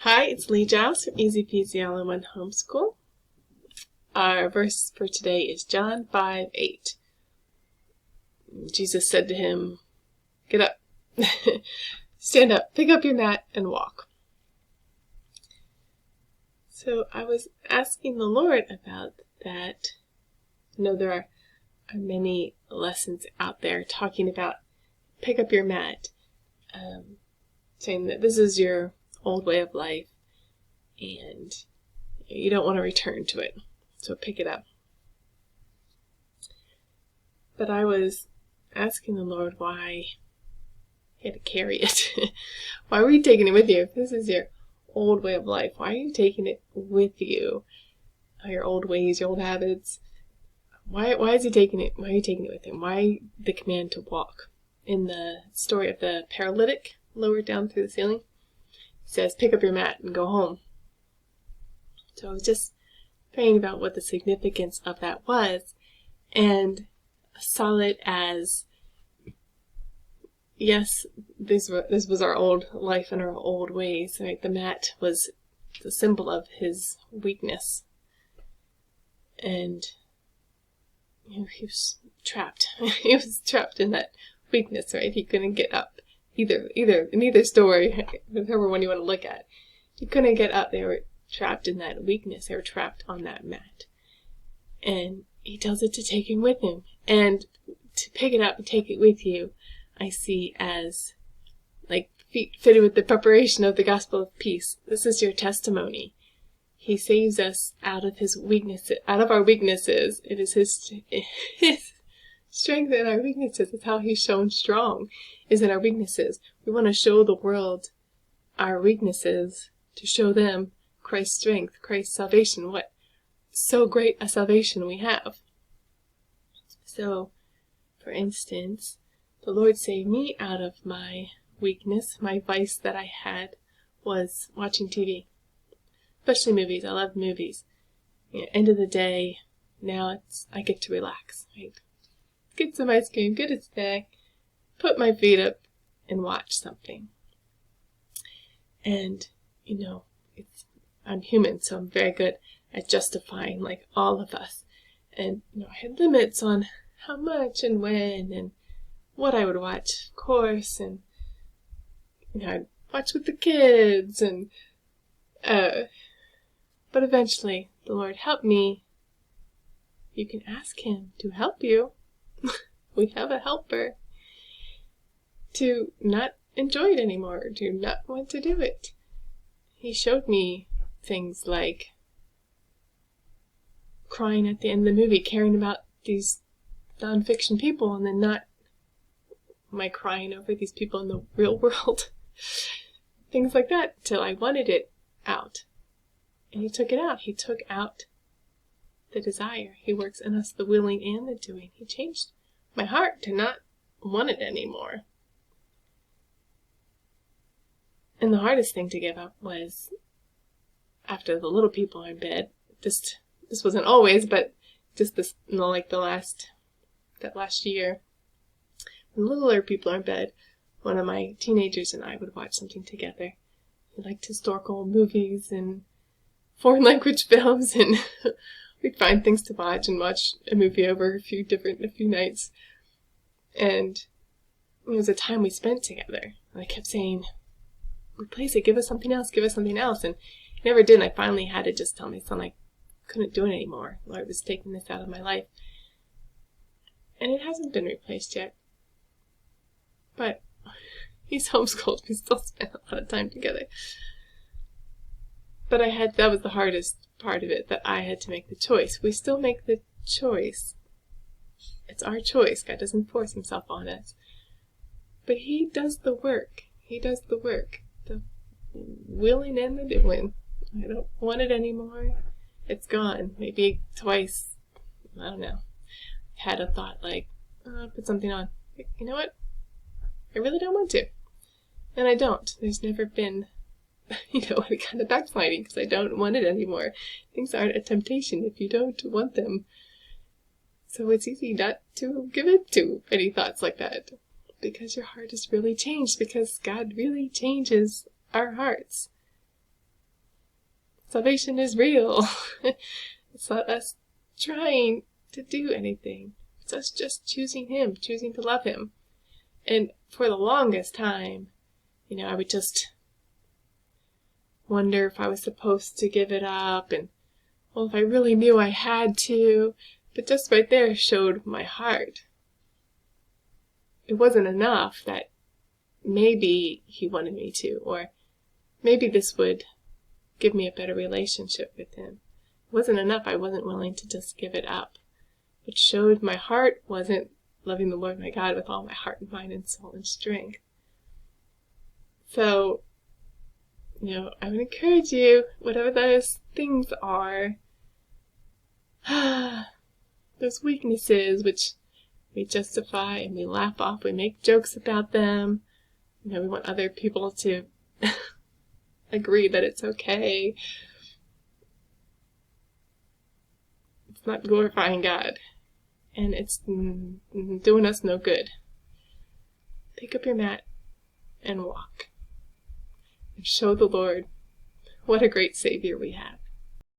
Hi, it's Lee Giles from Peasy All-in-One Homeschool. Our verse for today is John 5:8. Jesus said to him, "Get up, stand up, pick up your mat, and walk." So I was asking the Lord about that. I know there are many lessons out there talking about pick up your mat, saying that this is your old way of life and you don't want to return to it, so pick it up. But I was asking the Lord why he had to carry it. Why were you taking it with you? If this is your old way of life, why are you taking it with you? Your old ways, your old habits. Why is he taking it? Why are you taking it with him? Why the command to walk? In the story of the paralytic lowered down through the ceiling, it says, pick up your mat and go home. So I was just praying about what the significance of that was, and saw it as, yes, this was our old life and our old ways. Right? The mat was the symbol of his weakness, and he was trapped. He was trapped in that weakness. Right? He couldn't get up. In either story, whichever one you want to look at, he couldn't get up. They were trapped in that weakness. They were trapped on that mat, and he tells it to take him with him, and to pick it up and take it with you, I see as like feet fitted with the preparation of the gospel of peace. This is your testimony. He saves us out of his weaknesses, out of our weaknesses. It is his strength in our weaknesses. It's how he's shown strong, is in our weaknesses. We want to show the world our weaknesses to show them Christ's strength, Christ's salvation. What so great a salvation we have. So, for instance, the Lord saved me out of my weakness. My vice that I had was watching TV, especially movies. I love movies. End of the day, now I get to relax. Right? Get some ice cream, get a snack, put my feet up, and watch something. And I'm human, so I'm very good at justifying, like all of us. And I had limits on how much and when and what I would watch, of course, and I'd watch with the kids, and but eventually the Lord helped me. You can ask him to help you. We have a helper. To not enjoy it anymore, to not want to do it. He showed me things like crying at the end of the movie, caring about these non-fiction people, and then not my crying over these people in the real world. Things like that, till I wanted it out. And he took it out. He took out the desire. He works in us the willing and the doing. He changed my heart to not want it anymore. And the hardest thing to give up was after the little people are in bed. This wasn't always, but just this, like that last year, when the littler people are in bed, one of my teenagers and I would watch something together. We liked historical movies and foreign language films, and we'd find things to watch and watch a movie over a few nights. And it was a time we spent together. And I kept saying, replace it, give us something else, and he never did. And I finally had to just tell my son I couldn't do it anymore. Lord was taking this out of my life. And it hasn't been replaced yet. But he's homeschooled. We still spend a lot of time together. But that was the hardest part of it, that I had to make the choice. We still make the choice. It's our choice. God doesn't force himself on us. But he does the work. He does the work. The willing and the doing. I don't want it anymore. It's gone. Maybe twice. I don't know. I had a thought like, I'll put something on. You know what? I really don't want to. And I don't. There's never been, any kind of backsliding because I don't want it anymore. Things aren't a temptation if you don't want them. So it's easy not to give in to any thoughts like that. Because your heart is really changed. Because God really changes our hearts. salvation is real. It's not us trying to do anything. It's us just choosing Him, choosing to love Him. And for the longest time, I would just wonder if I was supposed to give it up, and if I really knew I had to. But just right there showed my heart. It wasn't enough that maybe He wanted me to, or maybe this would give me a better relationship with Him. It wasn't enough. I wasn't willing to just give it up. It showed my heart wasn't loving the Lord my God with all my heart and mind and soul and strength. So, I would encourage you, whatever those things are, those weaknesses which we justify and we laugh off, we make jokes about them, we want other people to agree that it's okay. It's not glorifying God, and it's doing us no good. Pick up your mat and walk, and show the Lord what a great Savior we have.